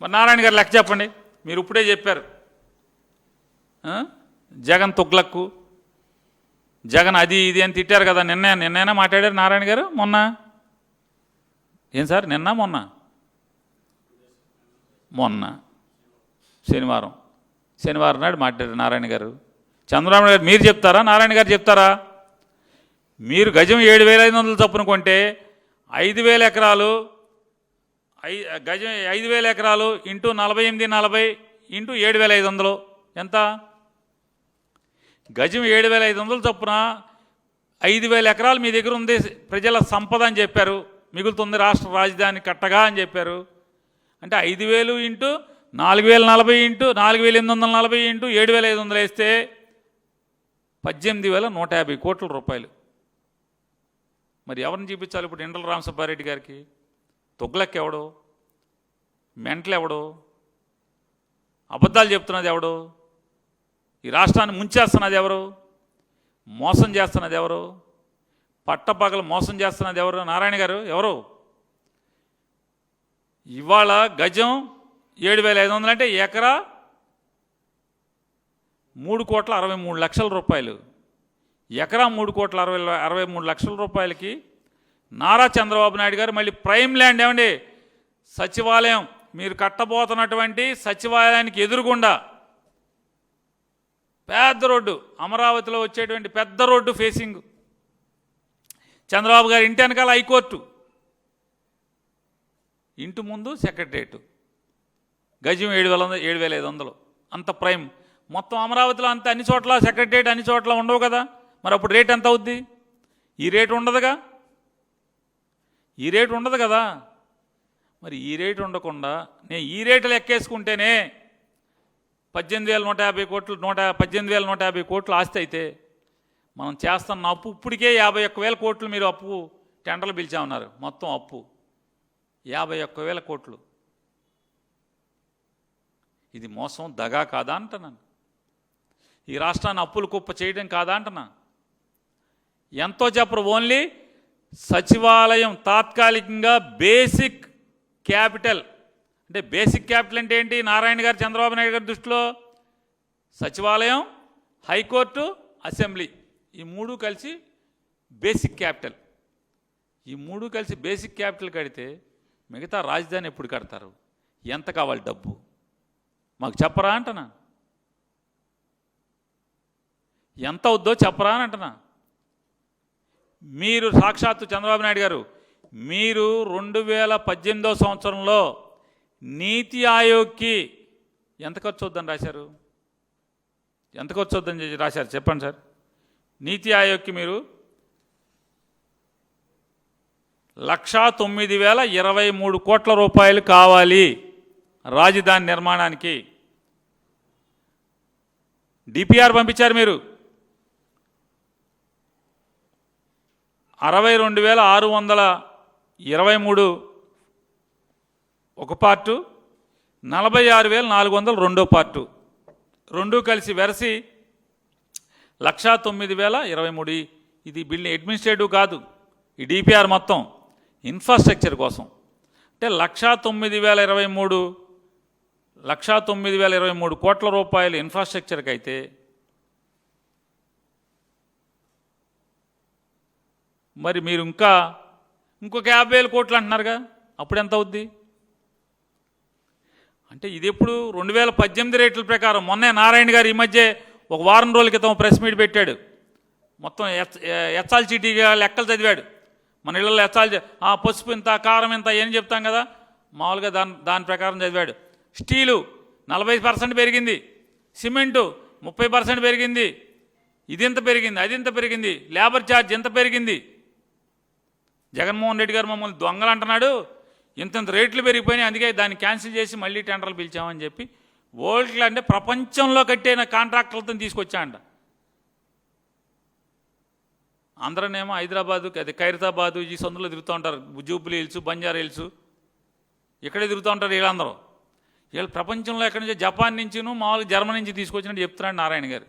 మరి నారాయణ గారు లెక్క చెప్పండి. మీరు ఇప్పుడే చెప్పారు జగన్ తుగ్లక్కు, జగన్ అది ఇది అని తిట్టారు కదా. నిన్నైనా మాట్లాడారు నారాయణ గారు. మొన్న ఏం సార్, నిన్న మొన్న శనివారం నాడు మాట్లాడారు నారాయణ గారు. చంద్రబాబు నాయుడు గారు మీరు చెప్తారా, నారాయణ గారు చెప్తారా? మీరు గజం 7,500 చొప్పున కొంటే 5,000 ఎకరాలు, గజం 5,000 ఎకరాలు ఇంటూ 48,40 ఇంటూ 7,500 ఎంత? గజం 7,500 చొప్పున 5,000 ఎకరాలు మీ దగ్గర ఉంది ప్రజల సంపద అని చెప్పారు. మిగులుతుంది రాష్ట్ర రాజధాని కట్టగా అని చెప్పారు. అంటే 5,000 ఇంటూ 4,040 ఇంటూ 4,840 ఇంటూ 7,500 వేస్తే 18,150 కోట్ల రూపాయలు. మరి ఎవరిని చూపించాలి ఇప్పుడు? ఇండల రామసుబ్బారెడ్డి గారికి? తుగ్లక్ ఎవడు? మెంటలు ఎవడు? అబద్ధాలు చెప్తున్నది ఎవడు? ఈ రాష్ట్రాన్ని ముంచేస్తున్నది ఎవరు? మోసం చేస్తున్నది ఎవరు? పట్టపగలు మోసం చేస్తున్నది ఎవరు? నారాయణ గారు ఎవరు? ఇవాళ గజం 7,500 అంటే ఎకరా 3,63,00,000 రూపాయలు. ఎకరా 3,63,00,000 రూపాయలకి నారా చంద్రబాబు నాయుడు గారు మళ్ళీ ప్రైమ్ ల్యాండ్ ఏమండి, సచివాలయం మీరు కట్టబోతున్నటువంటి సచివాలయానికి ఎదురుగుండా పెద్ద రోడ్డు, అమరావతిలో వచ్చేటువంటి పెద్ద రోడ్డు ఫేసింగ్, చంద్రబాబు గారి ఇంటి వెనకాల హైకోర్టు, ఇంటి ముందు సెక్రటరేటు, గజం 7,500 అంత ప్రైమ్. మొత్తం అమరావతిలో అంత అన్ని చోట్ల సెక్రటరేట్ అన్ని చోట్ల ఉండవు కదా. మరి అప్పుడు రేట్ ఎంత అవుద్ది? ఈ రేటు ఉండదుగా, ఈ రేటు ఉండదు కదా. మరి ఈ రేటు ఉండకుండా నేను ఈ రేట్లు ఎక్కేసుకుంటేనే 18,150 కోట్లు 18,150 కోట్లు ఆస్తి అయితే మనం చేస్తున్న అప్పు ఇప్పటికే 51,000 కోట్లు. మీరు అప్పు టెండర్లు పిలిచామన్నారు, మొత్తం అప్పు 51,000 కోట్లు. ఇది మోసం, దగా కాదా అంటున్నాను. ఈ రాష్ట్రాన్ని అప్పులు కుప్ప చేయడం కాదా అంటున్నా. ఎంతో చెప్పరు, ఓన్లీ సచివాలయం తాత్కాలికంగా బేసిక్ క్యాపిటల్. అంటే బేసిక్ క్యాపిటల్ అంటే ఏంటి? నారాయణ గారు చంద్రబాబు నాయుడు గారి దృష్టిలో సచివాలయం, హైకోర్టు, అసెంబ్లీ ఈ మూడు కలిసి బేసిక్ క్యాపిటల్. ఈ మూడు కలిసి బేసిక్ క్యాపిటల్ కడితే మిగతా రాజధాని ఎప్పుడు కడతారు? ఎంత కావాలి డబ్బు? మాకు చెప్పరా అంటున్నా. ఎంత అవుద్దో చెప్పరా అని అంటున్నా. మీరు సాక్షాత్తు చంద్రబాబు నాయుడు గారు మీరు 2018 సంవత్సరంలో నీతి ఆయోగ్కి ఎంత ఖర్చు అవుద్దని రాశారు? ఎంత ఖర్చు అవుద్దని రాశారు చెప్పండి సార్. నీతి ఆయోగ్కి మీరు 1,09,023 కోట్ల రూపాయలు కావాలి రాజధాని నిర్మాణానికి. డిపిఆర్ పంపించారు మీరు 62,623 ఒక పార్టు, 46,400 రెండో పార్టు, రెండు కలిసి వెరసి 1,09,023. ఇది బిల్డింగ్ అడ్మినిస్ట్రేటివ్ కాదు, ఈ డిపిఆర్ మొత్తం ఇన్ఫ్రాస్ట్రక్చర్ కోసం. అంటే 1,09,023 కోట్ల రూపాయలు ఇన్ఫ్రాస్ట్రక్చర్కి అయితే మరి మీరు ఇంకొక 50,000 కోట్లు అంటున్నారుగా, అప్పుడు ఎంత అవుద్ది? అంటే ఇది ఎప్పుడు 2018 రేట్ల ప్రకారం. మొన్నే నారాయణ గారు ఈ మధ్య ఒక వారం రోజుల క్రితం ప్రెస్ మీట్ పెట్టాడు. మొత్తం ఎచ్చాల్ చీటీగా లెక్కలు చదివాడు. మన ఇళ్ళల్లో ఎచ్చాల్ పసుపు ఇంత, కారం ఇంత ఏం చెప్తాం కదా, మామూలుగా దాని ప్రకారం చదివాడు. స్టీలు 40% పెరిగింది, సిమెంటు 30% పెరిగింది, ఇది ఇంత పెరిగింది, అది ఇంత పెరిగింది, లేబర్ ఛార్జ్ ఎంత పెరిగింది. జగన్మోహన్ రెడ్డి గారు మమ్మల్ని దొంగలు అంటున్నాడు, ఇంత రేట్లు పెరిగిపోయినాయి, అందుకే దాన్ని క్యాన్సిల్ చేసి మళ్ళీ టెండర్లు పిలిచామని చెప్పి వరల్డ్లో అంటే ప్రపంచంలో కట్టిన కాంట్రాక్టర్లతో తీసుకొచ్చాయంట. అందరనేమో హైదరాబాదు, అది ఖైరతాబాదు ఈ సందులో తిరుగుతూ ఉంటారు, జూబ్లీ హిల్స్, బంజారా హిల్స్ ఇక్కడే తిరుగుతూ ఉంటారు వీళ్ళందరూ. వీళ్ళు ప్రపంచంలో ఎక్కడి నుంచి, జపాన్ నుంచిను మామూలుగా జర్మనీ నుంచి తీసుకొచ్చినట్టు చెప్తున్నాడు నారాయణ గారు.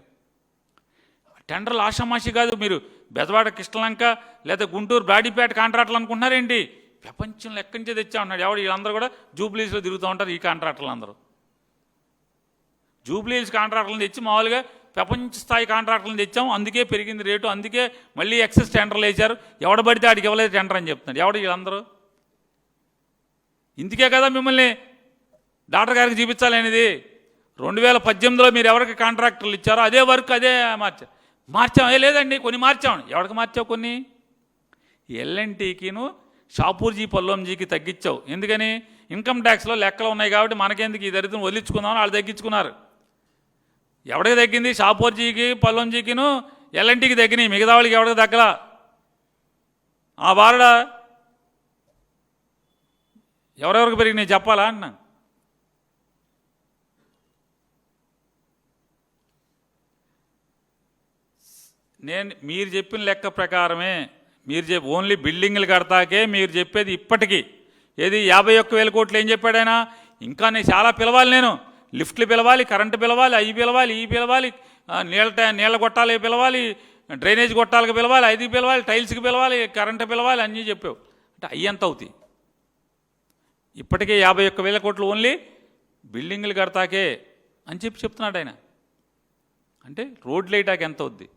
టెండర్లు ఆషామాషి కాదు. మీరు బెజవాడ కృష్ణలంక లేదా గుంటూరు బ్రాడీపేట కాంట్రాక్టులు అనుకుంటున్నారేంటి? ప్రపంచంలో ఎక్కడి నుంచో తెచ్చా ఉన్నాడు. ఎవడు వీళ్ళందరూ కూడా జూబ్లీస్లో తిరుగుతూ ఉంటారు. ఈ కాంట్రాక్టర్లు అందరూ జూబ్లీస్ కాంట్రాక్టర్లను తెచ్చి మామూలుగా ప్రపంచ స్థాయి కాంట్రాక్టర్లను తెచ్చాం, అందుకే పెరిగింది రేటు, అందుకే మళ్ళీ ఎక్సెస్ టెండర్లు వేశారు, ఎవడ పడితే ఆడికి ఇవ్వలేదు టెండర్ అని చెప్తున్నాడు. ఎవడు వీళ్ళందరూ? ఇందుకే కదా మిమ్మల్ని డాక్టర్ గారికి చూపించాలనేది. 2018లో మీరు ఎవరికి కాంట్రాక్టర్లు ఇచ్చారో అదే వర్క్ అదే మార్చాం. లేదండి కొన్ని మార్చాం. ఎవరికి మార్చావు? కొన్ని ఎల్ఎన్టీకిను షాపూర్జీ పల్లంజీకి తగ్గించావు. ఎందుకని? ఇన్కమ్ ట్యాక్స్లో లెక్కలు ఉన్నాయి కాబట్టి మనకెందుకు ఈ దరిద్రం వదిలించుకుందామని వాళ్ళు తగ్గించుకున్నారు. ఎవరికి తగ్గింది? షాపూర్జీకి పల్లంజీకిను ఎల్ఎన్టీకి తగ్గినాయి, మిగతా వాళ్ళకి ఎవరికి తగ్గలా. ఆ బారడ ఎవరెవరికి పెరిగినాయి చెప్పాలా అంటున్నా. మీరు చెప్పిన లెక్క ప్రకారమే మీరు ఓన్లీ బిల్డింగ్లు కడతాకే మీరు చెప్పేది ఇప్పటికీ ఏది 51,000 కోట్లు ఏం చెప్పాడు ఆయన? ఇంకా నేను చాలా పిలవాలి, నేను లిఫ్ట్లు పిలవాలి, కరెంటు పిలవాలి, అవి పిలవాలి, ఈ పిలవాలి, నీళ్ళ గొట్టాలకి పిలవాలి, డ్రైనేజ్ గొట్టాలకు పిలవాలి, అది పిలవాలి, టైల్స్కి పిలవాలి, కరెంటు పిలవాలి, అన్నీ చెప్పావు. అంటే అవి ఎంత అవుతాయి? ఇప్పటికే 51,000 కోట్లు ఓన్లీ బిల్డింగ్లు కడతాకే అని చెప్తున్నాడు ఆయన. అంటే రోడ్లు వేయటానికి ఎంత అవుద్ది?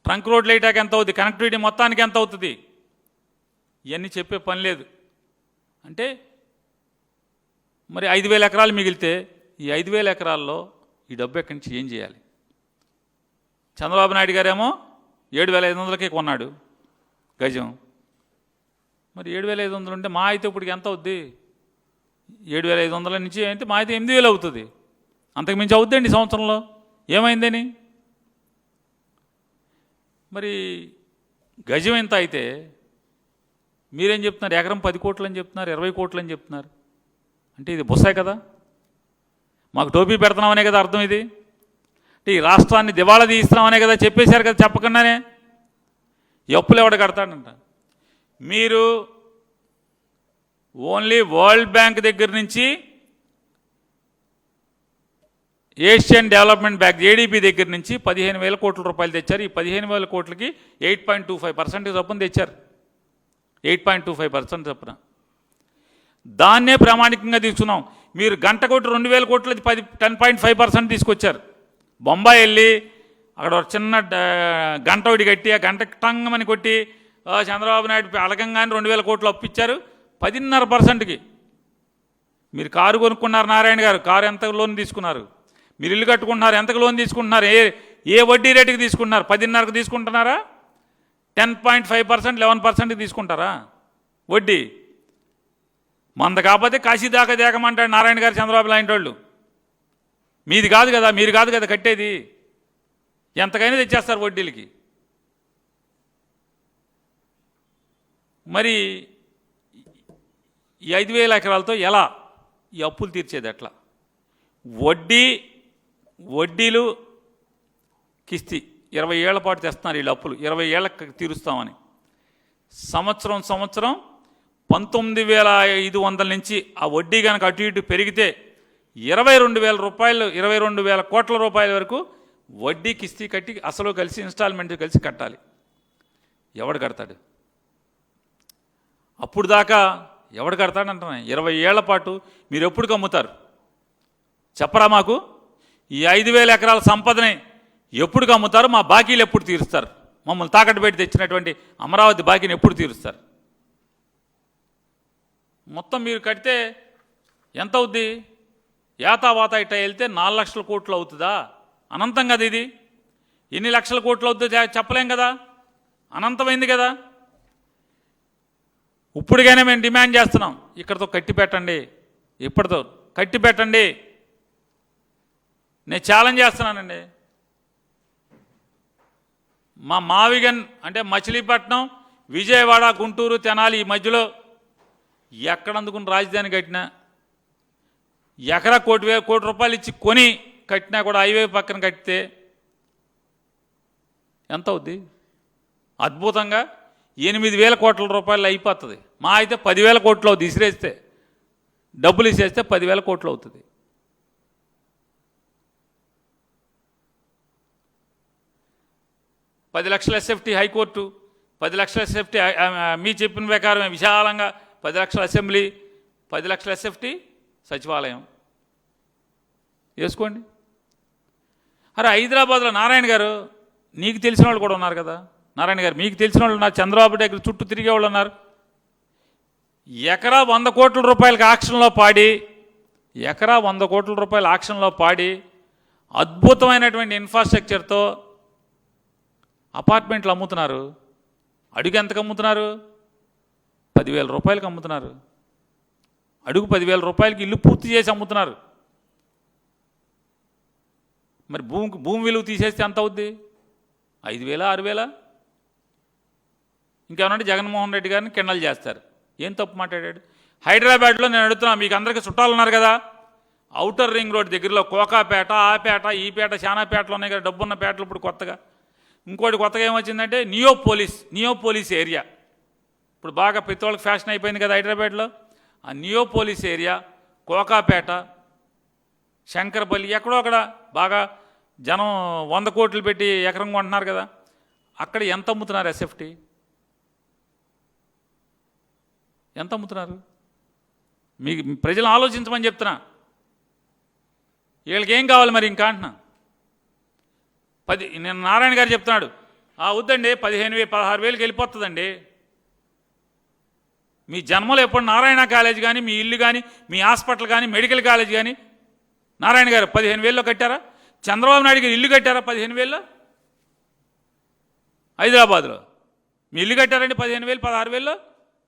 ట్రంక్ రోడ్లు వేయటానికి ఎంత అవుద్ది? కనెక్టివిటీ మొత్తానికి ఎంత అవుతుంది? ఇవన్నీ చెప్పే పని లేదు. అంటే మరి 5,000 ఎకరాలు మిగిలితే ఈ 5,000 ఎకరాల్లో ఈ డబ్బు ఎక్కడి నుంచి ఏం చేయాలి? చంద్రబాబు నాయుడు గారేమో 7,500కే కొన్నాడు గజం. మరి 7,500 ఉంటే మా అయితే ఇప్పుడు ఎంత అవుద్ది? 7,500 నుంచి అయితే మా అయితే 8,000 అవుతుంది. అంతకుమించి అవుద్దండి సంవత్సరంలో. ఏమైందని? మరి గజం ఎంత అయితే మీరేం చెప్తున్నారు? ఎకరం 10 కోట్లు అని చెప్తున్నారు, 20 కోట్లు అని చెప్తున్నారు. అంటే ఇది బుస్సాయి కదా, మాకు టోపీ పెడుతున్నామనే కదా అర్థం. ఇది అంటే ఈ రాష్ట్రాన్ని దివాళా తీయిస్తున్నామనే కదా చెప్పేశారు కదా చెప్పకుండానే. అప్పులు ఎవడ కడతాడంట? మీరు ఓన్లీ వరల్డ్ బ్యాంక్ దగ్గర నుంచి ఏషియన్ డెవలప్మెంట్ బ్యాంక్ ఏడీబీ దగ్గర నుంచి 15,000 కోట్ల రూపాయలు తెచ్చారు. ఈ 15,000 కోట్లకి 8.25% చొప్పున తెచ్చారు. 8.25% చొప్పున దాన్నే ప్రామాణికంగా తీసుకున్నాం. మీరు గంట కొట్టి 2,000 కోట్లది 10.5% తీసుకొచ్చారు. బొంబాయి వెళ్ళి అక్కడ ఒక చిన్న గంట ఒకటి కట్టి ఆ గంట టంగమని కొట్టి చంద్రబాబు నాయుడు అలగంగానే 2,000 కోట్లు అప్పిచ్చారు 10.5%కి. మీరు కారు కొనుక్కున్నారు, నారాయణ గారు కారు ఎంత లోన్ తీసుకున్నారు? మీరు ఇల్లు కట్టుకుంటున్నారు, ఎంతకు లోన్ తీసుకుంటున్నారు? ఏ వడ్డీ రేటుకి తీసుకుంటున్నారు? 10.5కి తీసుకుంటున్నారా? 10.5%, 11%కి తీసుకుంటారా వడ్డీ? మంద కాకపోతే కాశీ దాకా దేకమంటాడు నారాయణ గారు, చంద్రబాబు లాంటి వాళ్ళు. మీది కాదు కదా, మీరు కాదు కదా కట్టేది. ఎంతకైనా తెచ్చేస్తారు వడ్డీలకి. మరి ఈ 5,000 ఎకరాలతో ఎలా ఈ అప్పులు తీర్చేది? ఎట్లా? వడ్డీలు కిస్తీ 20 ఏళ్ల పాటు తెస్తున్నారు వీళ్ళు అప్పులు. 20 ఏళ్ళకి తీరుస్తామని సంవత్సరం 19,500 నుంచి ఆ వడ్డీ కనుక అటు ఇటు పెరిగితే 22,000 రూపాయలు, 22,000 కోట్ల రూపాయల వరకు వడ్డీ కిస్తీ కట్టి అసలు కలిసి ఇన్స్టాల్మెంట్ కలిసి కట్టాలి. ఎవడు కడతాడు? అప్పుడు దాకా ఎవడు కడతాడంటున్నా? 20 ఏళ్ల పాటు మీరు ఎప్పుడు అమ్ముతారు చెప్పరా మాకు? ఈ 5,000 ఎకరాల సంపదని ఎప్పుడు అమ్ముతారు? మా బాకీలు ఎప్పుడు తీరుస్తారు? మమ్మల్ని తాకట్టు పెట్టి తెచ్చినటువంటి అమరావతి బాకీని ఎప్పుడు తీరుస్తారు? మొత్తం మీరు కడితే ఎంత అవుద్ది? యాతావాత ఇట్లా వెళ్తే 4 లక్షల కోట్లు అవుతుందా? అనంతం కదా ఇది. ఎన్ని లక్షల కోట్లు అవుతుందో చెప్పలేం కదా, అనంతమైంది కదా. ఇప్పుడుగానే మేము డిమాండ్ చేస్తున్నాం, ఇక్కడితో కట్టి పెట్టండి, ఇప్పటితో కట్టి పెట్టండి. నేను ఛాలెంజ్ చేస్తున్నానండి. మా మావిగన్ అంటే మచిలీపట్నం, విజయవాడ, గుంటూరు, తెనాలి ఈ మధ్యలో ఎక్కడందుకుని రాజధాని కట్టినా ఎకరా కోటి రూపాయలు ఇచ్చి కొని కట్టినా కూడా హైవే పక్కన కట్టితే ఎంత అవుద్ది? అద్భుతంగా 8,000 కోట్ల రూపాయలు అయిపోతుంది. మా అయితే 10,000 కోట్లు అవుతుంది. ఇసిరేస్తే డబ్బులు ఇసేస్తే 10,000 కోట్లు అవుతుంది. $10 లక్షల ఎస్ఎఫ్టీ హైకోర్టు 10 లక్షల ఎస్ఎఫ్టీ, మీ చెప్పిన ప్రకారం విశాలంగా 10 లక్షల అసెంబ్లీ, 10 లక్షల ఎస్ఎఫ్టీ సచివాలయం వేసుకోండి. అరే హైదరాబాద్లో నారాయణ గారు, నీకు తెలిసిన వాళ్ళు కూడా ఉన్నారు కదా, నారాయణ గారు మీకు తెలిసిన వాళ్ళు ఉన్నారు, చంద్రబాబు దగ్గర చుట్టూ తిరిగే వాళ్ళు ఉన్నారు. ఎకరా 100 కోట్ల రూపాయలకి ఆక్షన్లో పాడి, ఎకరా 100 కోట్ల రూపాయల ఆక్షన్లో పాడి అద్భుతమైనటువంటి ఇన్ఫ్రాస్ట్రక్చర్తో అపార్ట్మెంట్లు అమ్ముతున్నారు. అడుగు ఎంతకు అమ్ముతున్నారు? 10,000 రూపాయలకి అమ్ముతున్నారు. అడుగు 10,000 రూపాయలకి ఇల్లు పూర్తి చేసి అమ్ముతున్నారు. మరి భూమి విలువ తీసేస్తే ఎంత అవుద్ది? 5,000, 6,000? ఇంకేమన్నా జగన్మోహన్ రెడ్డి గారిని కిండలు చేస్తారు. ఏం తప్పు మాట్లాడాడు? హైదరాబాద్లో నేను అడుగుతున్నా, మీకు అందరికీ చుట్టాలు ఉన్నారు కదా, ఔటర్ రింగ్ రోడ్ దగ్గరలో కోకాపేట, ఆ పేట, ఈ పేట, శానాపేటలు ఉన్నాయి కదా, డబ్బున్న పేటలు. ఇప్పుడు కొత్తగా ఇంకోటి కొత్తగా ఏమొచ్చిందంటే నియోపోలిస్ ఏరియా. ఇప్పుడు బాగా ప్రతి వాళ్ళకి ఫ్యాషన్ అయిపోయింది కదా హైదరాబాద్లో. ఆ నియోపోలిస్ ఏరియా, కోకాపేట, శంకరపల్లి, ఎక్కడో అక్కడ బాగా జనం 100 కోట్లు పెట్టి ఎకరం కొంటున్నారు కదా, అక్కడ ఎంత అమ్ముతున్నారు ఎస్ఎఫ్టీ? ఎంత అమ్ముతున్నారు? మీకు ప్రజలు ఆలోచించమని చెప్తున్నా. వీళ్ళకి ఏం కావాలి మరి ఇంకా అంటున్నా. నేను నారాయణ గారు చెప్తున్నాడు, వద్దండి 15,000, 16,000కి వెళ్ళిపోతుందండి. మీ జన్మలో ఎప్పుడు నారాయణ కాలేజ్ కానీ, మీ ఇల్లు కానీ, మీ హాస్పిటల్ కానీ, మెడికల్ కాలేజ్ కానీ నారాయణ గారు 15,000లో కట్టారా? చంద్రబాబు నాయుడు గారు ఇల్లు కట్టారా 15,000లో? హైదరాబాద్లో మీ ఇల్లు కట్టారండి 15,000, 16,000లో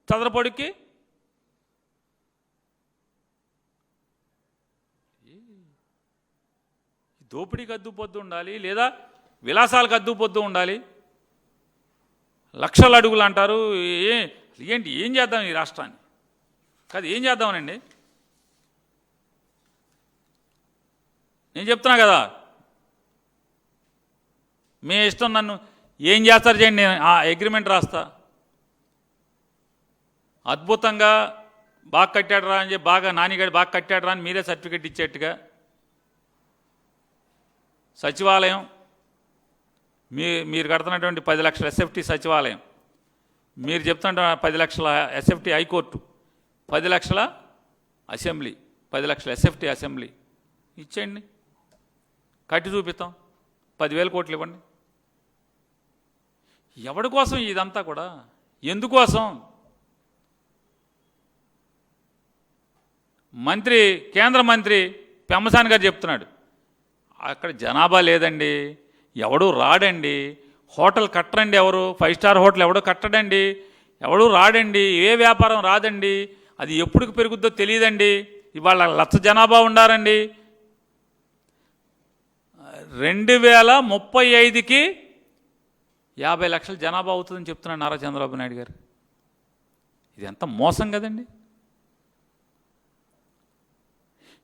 చదరపొడికి? దోపిడీకి అద్దు పొద్దు ఉండాలి, లేదా విలాసాలకు అద్దు పొద్దు ఉండాలి. లక్షల అడుగులు అంటారు. ఏంటి, ఏం చేద్దాం ఈ రాష్ట్రాన్ని? కాదు, ఏం చేద్దామనండి? నేను చెప్తున్నా కదా, మీ ఇష్టం, నన్ను ఏం చేస్తారు చేయండి, నేను ఆ అగ్రిమెంట్ రాస్తా. అద్భుతంగా బాగా కట్టాడు రా అని చెప్పి, బాగా నానిగాడు బాగా కట్టాడు రా అని మీరే సర్టిఫికెట్ ఇచ్చేట్టుగా సచివాలయం, మీరు కడుతున్నటువంటి 10 లక్షల ఎస్ఎఫ్టీ సచివాలయం, మీరు చెప్తున్న 10 లక్షల ఎస్ఎఫ్టీ హైకోర్టు, 10 లక్షల అసెంబ్లీ, 10 లక్షల ఎస్ఎఫ్టీ అసెంబ్లీ ఇచ్చేయండి, కట్టి చూపిస్తాం. 10,000 కోట్లు ఇవ్వండి. ఎవడి కోసం ఇదంతా కూడా? ఎందుకోసం? కేంద్ర మంత్రి పెమ్మసాని గారు చెప్తున్నాడు, అక్కడ జనాభా లేదండి, ఎవడు రాడండి, హోటల్ కట్టరండి, ఎవరు 5 స్టార్ హోటల్ ఎవడో కట్టడండి, ఎవడు రాడండి, ఏ వ్యాపారం రాదండి, అది ఎప్పుడు పెరుగుద్దో తెలియదండి, ఇవాళ 1,00,000 జనాభా ఉండారండి, 2035కి 50 లక్షల జనాభా అవుతుందని చెప్తున్నాడు నారా చంద్రబాబు నాయుడు గారు. ఇది ఎంత మోసం కదండి.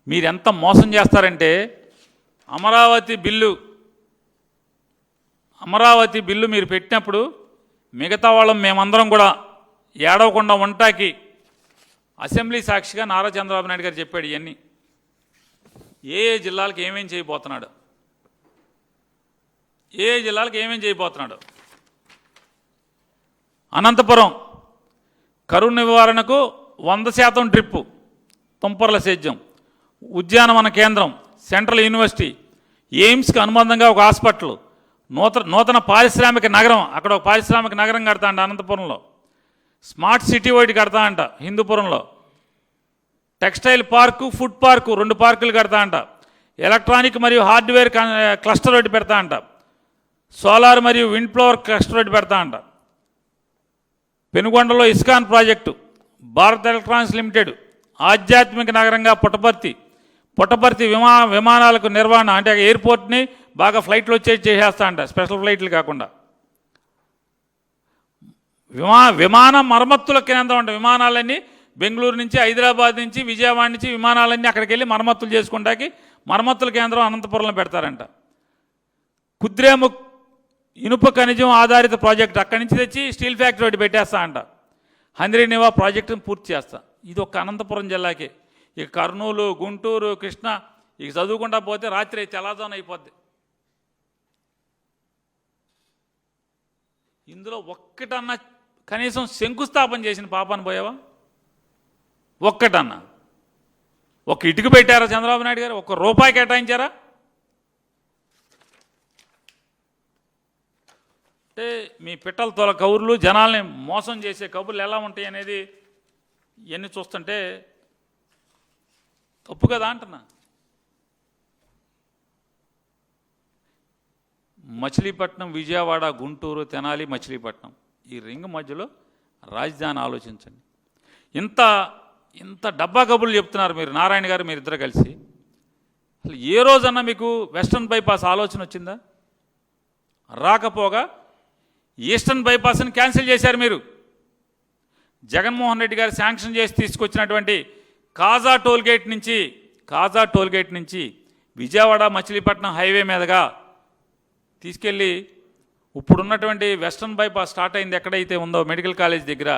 మీరెంత మోసం చేస్తారంటే, అమరావతి బిల్లు మీరు పెట్టినప్పుడు మిగతా వాళ్ళం మేమందరం కూడా ఏడవకుండా ఉంటాకి అసెంబ్లీ సాక్షిగా నారా చంద్రబాబు నాయుడు గారు చెప్పాడు. ఇవన్నీ ఏ జిల్లాలకు ఏమేం చేయబోతున్నాడు, అనంతపురం కరువు నివారణకు 100% డ్రిప్పు, తుంపర్ల సేద్యం, ఉద్యానవన కేంద్రం, సెంట్రల్ యూనివర్సిటీ, ఎయిమ్స్కి అనుబంధంగా ఒక హాస్పిటల్, నూతన పారిశ్రామిక నగరం, అక్కడ ఒక పారిశ్రామిక నగరం కడతా అంట అనంతపురంలో, స్మార్ట్ సిటీ ఒకటి కడతా అంట హిందూపురంలో, టెక్స్టైల్ పార్కు, ఫుడ్ పార్కు 2 పార్కులు కడతా అంట, ఎలక్ట్రానిక్ మరియు హార్డ్వేర్ క్లస్టర్ ఒకటి పెడతా అంట, సోలార్ మరియు విండ్ పవర్ క్లస్టర్ ఒకటి పెడతా అంట, పెనుగొండలో ISKCON project, Bharat Electronics Limited, ఆధ్యాత్మిక నగరంగా పుట్టపర్తి విమానాలకు నిర్వహణ, అంటే ఎయిర్పోర్ట్ని బాగా ఫ్లైట్లు చేసేస్తా అంట, స్పెషల్ ఫ్లైట్లు కాకుండా. విమాన మరమ్మతుల కేంద్రం అంట. విమానాలన్నీ బెంగళూరు నుంచి, హైదరాబాద్ నుంచి, విజయవాడ నుంచి విమానాలన్నీ అక్కడికి వెళ్ళి మరమ్మతులు చేసుకుంటాకి మరమ్మతుల కేంద్రం అనంతపురంలో పెడతారంట. కుద్రేము ఇనుప ఖనిజం ఆధారిత ప్రాజెక్ట్, అక్కడి నుంచి తెచ్చి స్టీల్ ఫ్యాక్టరీ ఒకటి పెట్టేస్తా అంట. హంద్రీనివా ప్రాజెక్టును పూర్తి చేస్తా. ఇది ఒక అనంతపురం జిల్లాకే. ఇక కర్నూలు, గుంటూరు, కృష్ణా, ఇక చదువుకుంటా పోతే రాత్రి తెల్లవారుజామున అయిపోద్ది. ఇందులో ఒక్కటన్నా కనీసం శంకుస్థాపన చేసిన పాపాన్ని పోయావా? ఒక్కటన్నా ఒక ఇటుక పెట్టారా చంద్రబాబు నాయుడు గారు? ఒక్క రూపాయి కేటాయించారా? అంటే మీ పిట్టల తోల కబుర్లు, జనాల్ని మోసం చేసే కబుర్లు ఎలా ఉంటాయి అనేది ఇవన్నీ చూస్తుంటే తప్పు కదా అంటున్నా. మచిలీపట్నం, విజయవాడ, గుంటూరు, తెనాలి, మచిలీపట్నం ఈ రింగ్ మధ్యలో రాజధాని ఆలోచించండి. ఇంత డబ్బా కబుర్లు చెప్తున్నారు మీరు, నారాయణ గారు, మీరిద్దరు కలిసి. అసలు ఏ రోజన్నా మీకు వెస్టర్న్ బైపాస్ ఆలోచన వచ్చిందా? రాకపోగా ఈస్టర్న్ బైపాస్ని క్యాన్సిల్ చేశారు మీరు. జగన్మోహన్ రెడ్డి గారు శాంక్షన్ చేసి తీసుకొచ్చినటువంటి కాజా టోల్గేట్ నుంచి విజయవాడ మచిలీపట్నం హైవే మీదుగా తీసుకెళ్ళి ఇప్పుడున్నటువంటి వెస్టర్న్ బైపాస్ స్టార్ట్ అయింది ఎక్కడైతే ఉందో మెడికల్ కాలేజ్ దగ్గర,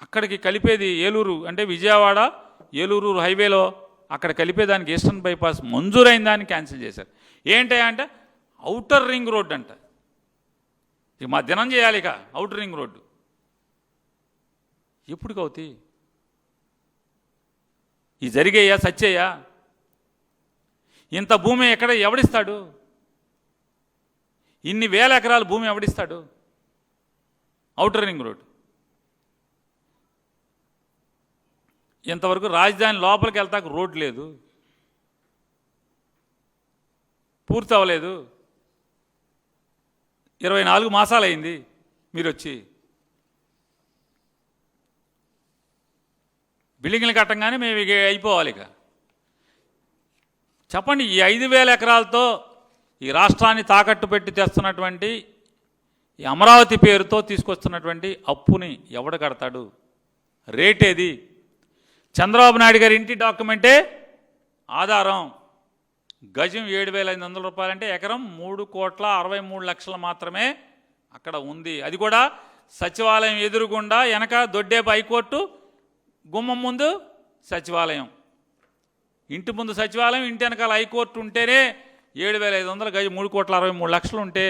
అక్కడికి కలిపేది ఏలూరు, అంటే విజయవాడ ఏలూరు హైవేలో అక్కడ కలిపేదానికి ఈస్టర్న్ బైపాస్ మంజూరైన దాన్ని క్యాన్సిల్ చేశారు. ఏంటంటే ఔటర్ రింగ్ రోడ్ అంట. ఇక మా దినం చేయాలి. ఇక ఔటర్ రింగ్ రోడ్డు ఎప్పటికి అవుతాయి? ఈ జరిగేయా సచ్చేయా? ఇంత భూమి ఎవడిస్తాడు? ఇన్ని వేల ఎకరాల భూమి ఎవడిస్తాడు? ఔటర్ రింగ్ రోడ్ ఇంతవరకు రాజధాని లోపలికి వెళ్తాక రోడ్ లేదు, పూర్తి అవ్వలేదు. 24 మాసాలు అయింది మీరు వచ్చి. బిల్డింగ్లు కట్టంగానే మేము ఇక అయిపోవాలి. ఇక చెప్పండి, ఈ 5,000 ఎకరాలతో ఈ రాష్ట్రాన్ని తాకట్టు పెట్టి తెస్తున్నటువంటి ఈ అమరావతి పేరుతో తీసుకొస్తున్నటువంటి అప్పుని ఎవడు కడతాడు? రేటేది? చంద్రబాబు నాయుడు గారి ఇంటి డాక్యుమెంటే ఆధారం. గజం 7,500 రూపాయలంటే ఎకరం 3,63,00,000 మాత్రమే అక్కడ ఉంది. అది కూడా సచివాలయం ఎదురుగుండా, వెనక దొడ్డేపు హైకోర్టు, గుమ్మం ముందు సచివాలయం. ఇంటి ముందు సచివాలయం, ఇంటి వెనకాల హైకోర్టు ఉంటేనే 7,500 గజం 3,63,00,000 ఉంటే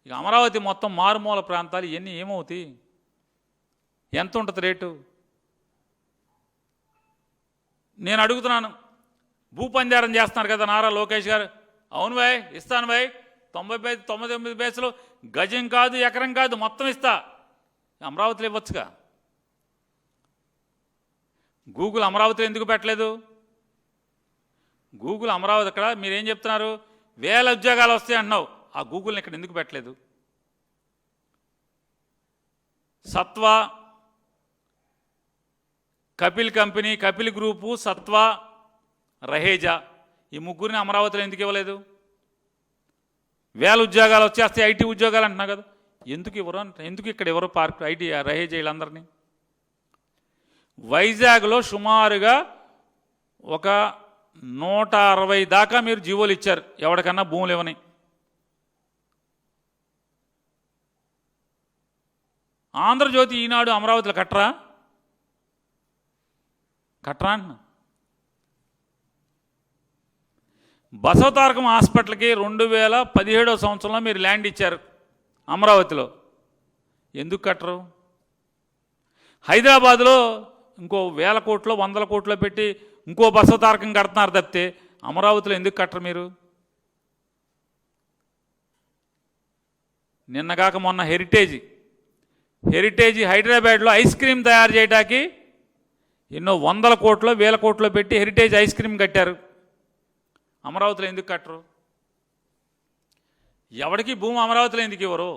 ఇక అమరావతి మొత్తం మారుమూల ప్రాంతాలు ఇవన్నీ ఏమవుతాయి? ఎంత ఉంటుంది రేటు? నేను అడుగుతున్నాను, భూపంజారం చేస్తున్నారు కదా నారా లోకేష్ గారు. అవును భాయ్, ఇస్తాను భాయ్, 99 పైసలు గజం కాదు, ఎకరం కాదు, మొత్తం ఇస్తా. అమరావతిలో ఇవ్వచ్చుగా. గూగుల్ అమరావతిలో ఎందుకు పెట్టలేదు? గూగుల్ అమరావతి అక్కడ మీరేం చెప్తున్నారు? 1000 ఉద్యోగాలు వస్తాయి అన్నావు. ఆ గూగుల్ని ఇక్కడ ఎందుకు పెట్టలేదు? సత్వా, కపిల్ కంపెనీ, కపిల్ గ్రూపు, సత్వా, రహేజా ఈ ముగ్గురిని అమరావతిలో ఎందుకు ఇవ్వలేదు? 1000 ఉద్యోగాలు వచ్చేస్తాయి, ఐటీ ఉద్యోగాలు అంటున్నావు కదా, ఎందుకు ఇవ్వరు? ఎందుకు ఇక్కడ ఎవరు పార్క్ ఐటీ రహేజా వీళ్ళందరినీ? వైజాగ్లో సుమారుగా ఒక 160 దాకా మీరు జీవోలు ఇచ్చారు ఎవరికన్నా భూములు ఇవ్వని. ఆంధ్రజ్యోతి, ఈనాడు అమరావతిలో కట్టరా అంటున్నా. బసవతారకం హాస్పిటల్కి 2017 సంవత్సరంలో మీరు ల్యాండ్ ఇచ్చారు అమరావతిలో, ఎందుకు కట్టరు? హైదరాబాద్లో ఇంకో 1000 కోట్లు 100 కోట్లు పెట్టి ఇంకో బసవతారకం కడుతున్నారు తప్పితే అమరావతిలో ఎందుకు కట్టరు మీరు? నిన్నగాక మొన్న హెరిటేజ్ హైదరాబాద్లో ఐస్ క్రీమ్ తయారు చేయడానికి ఎన్నో 100 కోట్లు 1000 కోట్లు పెట్టి హెరిటేజ్ ఐస్ క్రీమ్ కట్టారు. అమరావతిలో ఎందుకు కట్టరు? ఎవరికి భూమి అమరావతిలో ఎందుకు ఇవ్వరు?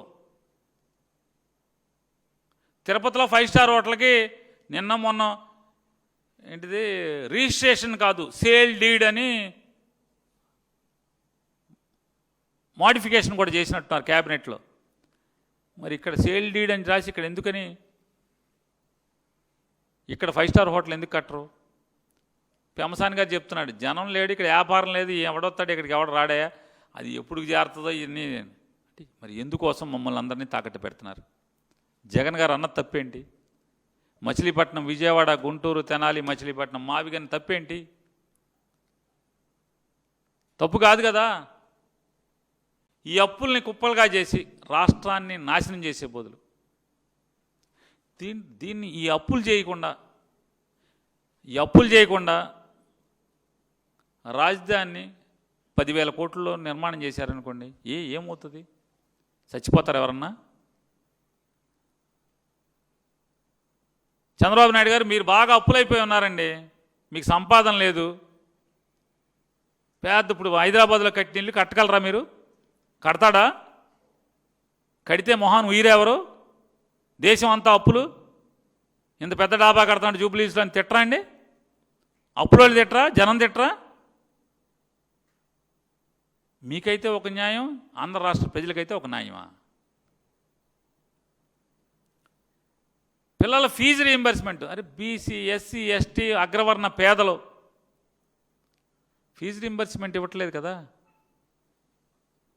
తిరుపతిలో 5 స్టార్ హోటల్కి నిన్న మొన్న ఏంటిది రిజిస్ట్రేషన్ కాదు, సేల్ డీడ్ అని మోడిఫికేషన్ కూడా చేసినట్టున్నారు క్యాబినెట్లో. మరి ఇక్కడ సేల్ డీడ్ అని రాసి ఇక్కడ ఎందుకని ఇక్కడ 5 స్టార్ హోటల్ ఎందుకు కట్టరు? పెమసాని గారు చెప్తున్నాడు, జనం లేడు ఇక్కడ, వ్యాపారం లేదు, ఎవడొస్తాడు ఇక్కడికి, ఎవడు రాడాయా, అది ఎప్పుడు చేరుతుందో ఇవన్నీ. మరి ఎందుకోసం మమ్మల్ని అందరినీ తాకట్టు పెడుతున్నారు? జగన్ గారు అన్నది తప్పేంటి? మచిలీపట్నం, విజయవాడ, గుంటూరు, తెనాలి, మచిలీపట్నం మావిగని తప్పేంటి? తప్పు కాదు కదా. ఈ అప్పుల్ని కుప్పలుగా చేసి రాష్ట్రాన్ని నాశనం చేసే బదులు దీన్ని ఈ అప్పులు చేయకుండా రాజధానిని 10,000 కోట్లలో నిర్మాణం చేశారనుకోండి, ఏమవుతుంది? చచ్చిపోతారు ఎవరన్నా? చంద్రబాబు నాయుడు గారు మీరు బాగా అప్పులైపోయి ఉన్నారండి, మీకు సంపాదన లేదు. ఇప్పుడు హైదరాబాద్లో కట్టిన ఇల్లు కట్టగలరా మీరు? కడతాడా? కడితే మొహాన్ ఉయిరెవరు? దేశం అంతా అప్పులు. ఇంత పెద్ద డాబా కడతాడు జూబ్లీస్లో అని తిట్టరా అండి? అప్పులోళ్ళు తిట్టరా? జనం తిట్టరా? మీకైతే ఒక న్యాయం, ఆంధ్ర రాష్ట్ర ప్రజలకైతే ఒక న్యాయమా? పిల్లల ఫీజు రీయింబర్స్మెంట్, అరే బీసీ, ఎస్సీ, ఎస్టీ, అగ్రవర్ణ పేదలు ఫీజు రీయింబర్స్మెంట్ ఇవ్వట్లేదు కదా,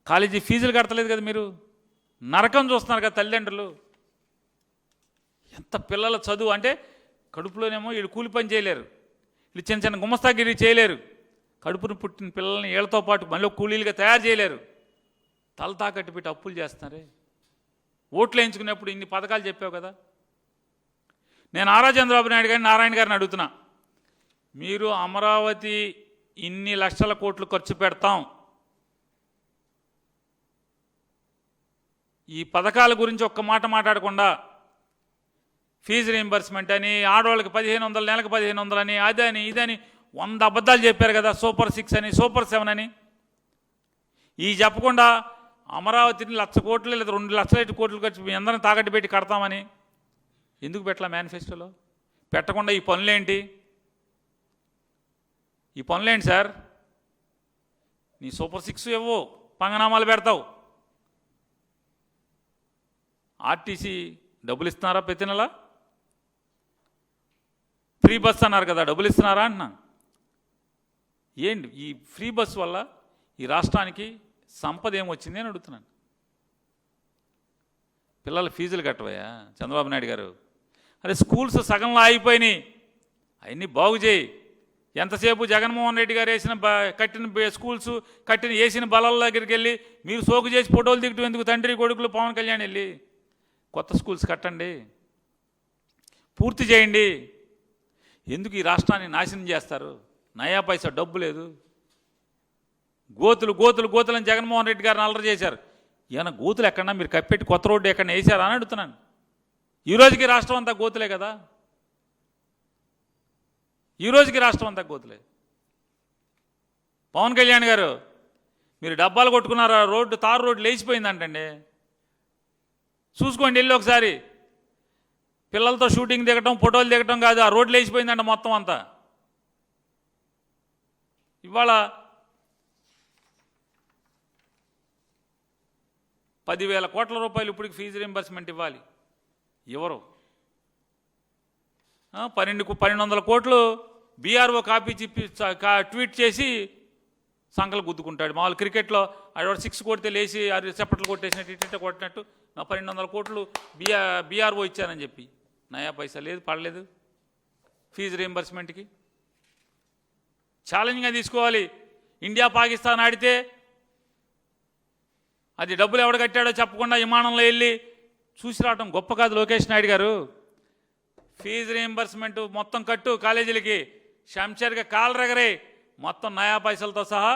కాలేజీ ఫీజులు కడతలేదు కదా, మీరు నరకం చూస్తున్నారు కదా తల్లిదండ్రులు. ఎంత పిల్లల చదువు అంటే కడుపులోనేమో వీళ్ళు కూలి పని చేయలేరు, వీళ్ళు చిన్న చిన్న గుమస్తాగిరి చేయలేరు, కడుపును పుట్టిన పిల్లల్ని వీళ్ళతో పాటు మళ్ళీ కూలీలుగా తయారు చేయలేరు. తల తాకట్టు పెట్టి అప్పులు చేస్తున్నారే. ఓట్లు వేయించుకునేప్పుడు ఇన్ని పథకాలు చెప్పావు కదా. నేను నారా చంద్రబాబు నాయుడు గారిని, నారాయణ గారిని అడుగుతున్నా, మీరు అమరావతి ఇన్ని లక్షల కోట్లు ఖర్చు పెడతాం, ఈ పథకాల గురించి ఒక్క మాట మాట్లాడకుండా ఫీజు రీయింబర్స్మెంట్ అని, ఆడవాళ్ళకి 1,500, నెలకు 1,500 అని, అదని ఇదని 100 అబద్ధాలు చెప్పారు కదా. సూపర్ 6 అని, సూపర్ 7 అని. ఈ చెప్పకుండా అమరావతిని 1,00,000 కోట్లు లేదా 2,00,000 కోట్లు ఖర్చు మీ అందరిని తాకట్టు పెట్టి కడతామని ఎందుకు పెట్టలా మేనిఫెస్టోలో? పెట్టకుండా ఈ పనులేంటి? ఈ పనులేంటి సార్? నీ సూపర్ 6 ఇవ్వవు, పంగనామాలు పెడతావు. ఆర్టీసీ డబ్బులు ఇస్తున్నారా ప్రతి నెల? ఫ్రీ బస్ అన్నారు కదా, డబ్బులు ఇస్తున్నారా అంటున్నా. ఏంటి ఈ ఫ్రీ బస్ వల్ల ఈ రాష్ట్రానికి సంపద ఏమొచ్చింది అని అడుగుతున్నాను. పిల్లల ఫీజులు కట్టవయ్యా చంద్రబాబు నాయుడు గారు. అరే స్కూల్స్ సగంలో ఆగిపోయినాయి, అవన్నీ బాగు చేయి. ఎంతసేపు జగన్మోహన్ రెడ్డి గారు కట్టిన స్కూల్స్ వేసిన బలాల దగ్గరికి వెళ్ళి మీరు సోకు చేసి ఫోటోలు దిగటం ఎందుకు? తండ్రి కొడుకులు పవన్ కళ్యాణ్ వెళ్ళి కొత్త స్కూల్స్ కట్టండి, పూర్తి చేయండి. ఎందుకు ఈ రాష్ట్రాన్ని నాశనం చేస్తారు? నయా పైసా డబ్బు లేదు. గోతులని జగన్మోహన్ రెడ్డి గారిని అల్లరి చేశారు. ఏమన్నా గోతులు ఎక్కడన్నా మీరు కప్పెట్టి కొత్త రోడ్డు ఎక్కడన్నా వేసారా అని అడుగుతున్నాను. ఈరోజుకి రాష్ట్రం అంతా గోతులే కదా, ఈరోజుకి రాష్ట్రం అంతా గోతులే. పవన్ కళ్యాణ్ గారు మీరు డబ్బాలు కొట్టుకున్నారా? తారు రోడ్డు లేచిపోయిందంటండి, చూసుకోండి వెళ్ళి ఒకసారి. పిల్లలతో షూటింగ్ దిగటం, ఫోటోలు దిగటం కాదు, ఆ రోడ్లు లేచిపోయిందంట మొత్తం అంతా. ఇవాళ 10,000 కోట్ల రూపాయలు ఇప్పటికి ఫీజు రీయింబర్స్మెంట్ ఇవ్వాలి, ఎవరు? 1,200 కోట్లు బీఆర్ఓ కాపీ ట్వీట్ చేసి సంకలు గుద్దుకుంటాడు. మామూలు క్రికెట్లో ఆడ 6 కొడితే లేచి చప్పట్లు కొట్టేసినట్టు ఇట్ట కొట్టినట్టు 1,200 కోట్లు బీఆర్ఓ ఇచ్చానని చెప్పి నయా పైసా లేదు, పడలేదు ఫీజు రీయింబర్స్మెంట్కి. ఛాలెంజ్గా తీసుకోవాలి. ఇండియా పాకిస్తాన్ ఆడితే అది డబ్బులు ఎవడు కట్టాడో చెప్పకుండా విమానంలో వెళ్ళి చూసి రావడం గొప్ప కాదు లోకేష్ నాయుడు గారు. ఫీజు రీయింబర్స్మెంట్ మొత్తం కట్టు కాలేజీలకి, శంషేర్గా కాలరెగరే మొత్తం నయా పైసలతో సహా.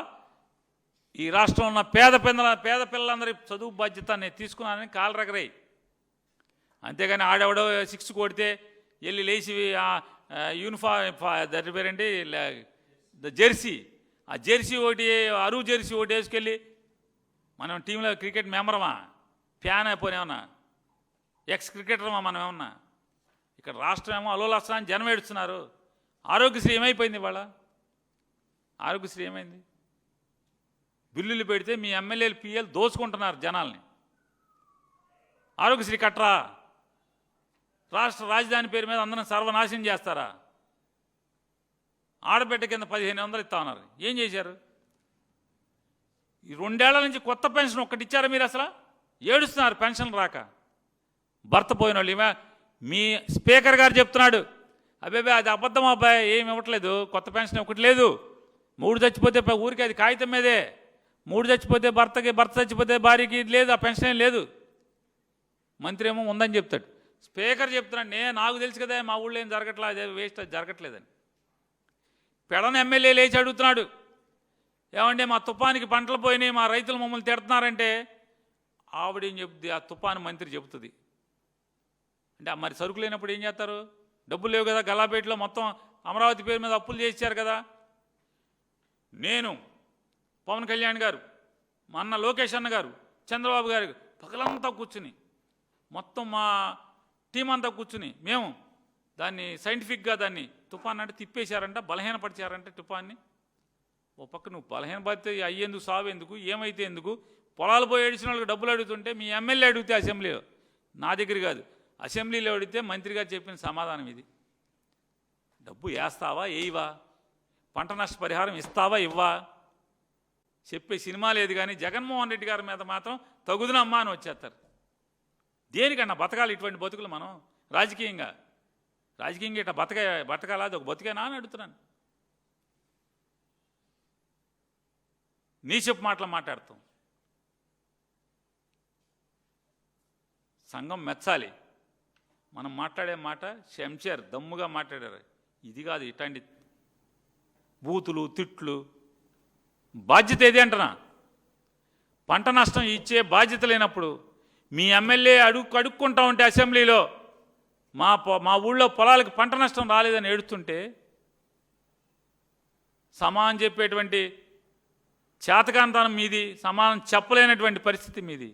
ఈ రాష్ట్రంలో ఉన్న పేద పిల్లలందరి చదువు బాధ్యత నేను తీసుకున్నానని కాలరెగరే. అంతేగాని ఆడెవడో 6 కొడితే వెళ్ళి లేచి దాని పేరేంటి జెర్సీ, ఆ జెర్సీ ఒకటి అరువు జెర్సీ ఒకటి వేసుకెళ్ళి మనం టీంలో క్రికెట్ మెంబరమా? ఫ్యాన్ అయిపోయినేమన్నా? ఎక్స్ క్రికెటర్మా మనం ఏమన్నా? ఇక్కడ రాష్ట్రం ఏమో అలోలాస్తా అని జనం ఏడుస్తున్నారు. ఆరోగ్యశ్రీ ఏమైపోయింది? ఇవాళ ఆరోగ్యశ్రీ ఏమైంది? బిల్లులు పెడితే మీ ఎమ్మెల్యేలు పిఎల్ దోచుకుంటున్నారు జనాల్ని. ఆరోగ్యశ్రీ కట్టరా? రాష్ట్ర రాజధాని పేరు మీద అందరం సర్వనాశనం చేస్తారా? ఆడబిడ్డ కింద 1,500 ఇస్తా ఉన్నారు. ఏం చేశారు? ఈ 2 ఏళ్ల నుంచి కొత్త పెన్షన్ ఒక్కటి ఇచ్చారా మీరు? అసలు ఏడుస్తున్నారు పెన్షన్ రాక. భర్త పోయిన వాళ్ళు మీ స్పీకర్ గారు చెప్తున్నాడు, అబ్బాయి అది అబద్ధం అబ్బాయి, ఏమి ఇవ్వట్లేదు, కొత్త పెన్షన్ ఒకటి లేదు, 3 చచ్చిపోతే ఊరికి అది కాగితం మీదే, మూడు చచ్చిపోతే భర్తకి, భర్త చచ్చిపోతే భార్యకి లేదు, ఆ పెన్షన్ ఏం లేదు. మంత్రి ఏమో ఉందని చెప్తాడు. స్పీకర్ చెప్తున్నాడు, నాకు తెలుసు కదా మా ఊళ్ళో ఏం జరగట్లా, అదే వేస్ట్, అది జరగట్లేదని. పెడన ఎమ్మెల్యే లేచి అడుగుతున్నాడు, ఏమంటే మా తుఫానికి పంటలు పోయినాయి, మా రైతులు మమ్మల్ని తిడుతున్నారంటే ఆవిడేం చెప్తుంది, ఆ తుఫాను మంత్రి చెబుతుంది. అంటే మరి సరుకు లేనప్పుడు ఏం చేస్తారు? డబ్బులు లేవు కదా, గల్లాపేటలో మొత్తం అమరావతి పేరు మీద అప్పులు చేశారు కదా. నేను, పవన్ కళ్యాణ్ గారు, మా అన్న లోకేష్ అన్న గారు, చంద్రబాబు గారు పగలంతా కూర్చుని, మొత్తం మా టీం అంతా కూర్చుని మేము దాన్ని సైంటిఫిక్గా దాన్ని తుఫాన్ అంటే తిప్పేశారంట, బలహీనపరిచారంట తుఫాన్ని. ఓ పక్క నువ్వు బలహీనపడితే అయ్యేందుకు, సావేందుకు, ఏమైతే ఎందుకు? పొలాలు పోయి ఏడిచిన వాళ్ళకి డబ్బులు అడుగుతుంటే మీ ఎమ్మెల్యే అడిగితే అసెంబ్లీలో, నా దగ్గర కాదు, అసెంబ్లీలో అడిగితే మంత్రి గారు చెప్పిన సమాధానం ఇది. డబ్బు వేస్తావా, వేయవా? పంట నష్ట పరిహారం ఇస్తావా, ఇవ్వా? చెప్పే సినిమా లేదు. కానీ జగన్మోహన్ రెడ్డి గారి మీద మాత్రం తగుదునమ్మా అని వచ్చేస్తారు. దేనికన్నా బతకాలి ఇటువంటి బతుకులు మనం? రాజకీయంగా ఇట్లా బతకాలా? అది ఒక బతికేనా అని అడుగుతున్నాను. నీ చెప్పు మాటలు మాట్లాడతాం. సంఘం మెచ్చాలి. మనం మాట్లాడే మాట శంషేర్ దమ్ముగా మాట్లాడారు. ఇది కాదు, ఇట్లాంటి బూతులు, తిట్లు. బాధ్యత ఏది అంటున్నా? పంట నష్టం ఇచ్చే బాధ్యత లేనప్పుడు మీ ఎమ్మెల్యే అడుక్కుంటా ఉంటే అసెంబ్లీలో మా ఊళ్ళో పొలాలకు పంట నష్టం రాలేదని ఏడుస్తుంటే సమానం చెప్పేటువంటి చేతకాంతనం మీది, సమానం చెప్పలేనటువంటి పరిస్థితి మీది.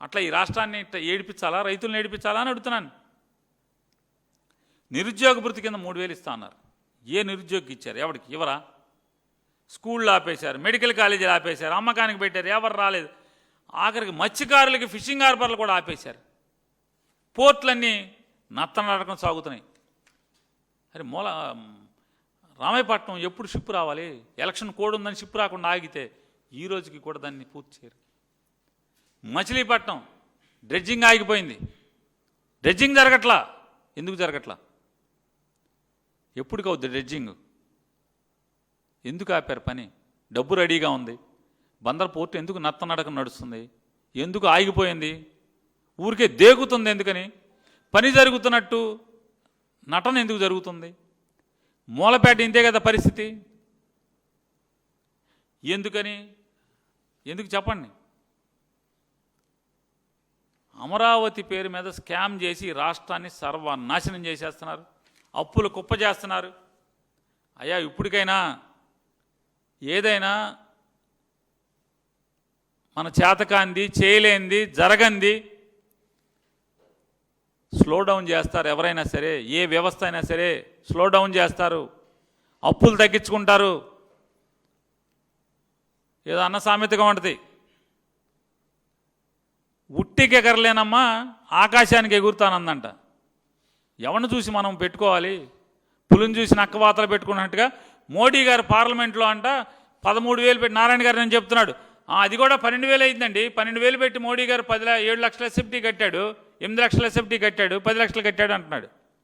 అట్లా ఈ రాష్ట్రాన్ని ఇట్లా ఏడిపించాలా, రైతులను ఏడిపించాలా అని అడుగుతున్నాను. నిరుద్యోగ భృతి కింద 3,000 ఇస్తా అన్నారు. ఏ నిరుద్యోగికి ఇచ్చారు? ఎవరికి ఇవ్వరా? స్కూళ్ళు ఆపేశారు, మెడికల్ కాలేజీలు ఆపేశారు, అమ్మకానికి పెట్టారు, ఎవరు రాలేదు. ఆఖరికి మత్స్యకారులకి ఫిషింగ్ హార్బర్లు కూడా ఆపేశారు. పోర్ట్లన్నీ నత్తనడకం సాగుతున్నాయి. అరే రామాయపట్నం ఎప్పుడు షిప్ రావాలి? ఎలక్షన్ కోడ్ ఉందని షిప్ రాకుండా ఆగితే ఈ రోజుకి కూడా దాన్ని పూర్తి చేయరు. మచిలీపట్నం డ్రెడ్జింగ్ ఆగిపోయింది. డ్రెడ్జింగ్ జరగట్లా. ఎందుకు జరగట్లా? ఎప్పటికి అవుద్ది డ్రెడ్జింగ్? ఎందుకు ఆపారు పని? డబ్బు రెడీగా ఉంది. బందర్ పోర్టు ఎందుకు నత్తనడకం నడుస్తుంది? ఎందుకు ఆగిపోయింది? ఊరికే దేగుతుంది ఎందుకని? పని జరుగుతున్నట్టు నటన ఎందుకు జరుగుతుంది? మూలపేట ఇంతే కదా పరిస్థితి. ఎందుకని? ఎందుకు చెప్పండి? అమరావతి పేరు మీద స్కామ్ చేసి రాష్ట్రాన్ని సర్వనాశనం చేసేస్తున్నారు, అప్పులు కుప్ప చేస్తున్నారు. అయ్యా, ఇప్పటికైనా ఏదైనా మన చేతకాంది, చేయలేంది, జరగంది స్లో డౌన్ చేస్తారు. ఎవరైనా సరే, ఏ వ్యవస్థ అయినా సరే స్లో డౌన్ చేస్తారు, అప్పులు తగ్గించుకుంటారు. ఏదో అన్న సామెతగా ఉంటుంది, ఉట్టికి ఎగరలేనమ్మా ఆకాశానికి ఎగురుతానందంట. ఎవరిని చూసి మనం పెట్టుకోవాలి? పులిని చూసి నక్కవాతలు పెట్టుకున్నట్టుగా మోడీ గారు పార్లమెంట్లో అంట 13,000 పెట్టి, నారాయణ గారు నేను చెప్తున్నాడు, అది కూడా 12,000 అయిందండి. 12,000 పెట్టి మోడీ గారు 7 లక్షల ఎస్ఎఫ్టీ కట్టాడు, 8 లక్షల ఎస్ఎఫ్టీ కట్టాడు, 10 లక్షలు కట్టాడు అంటున్నాడు.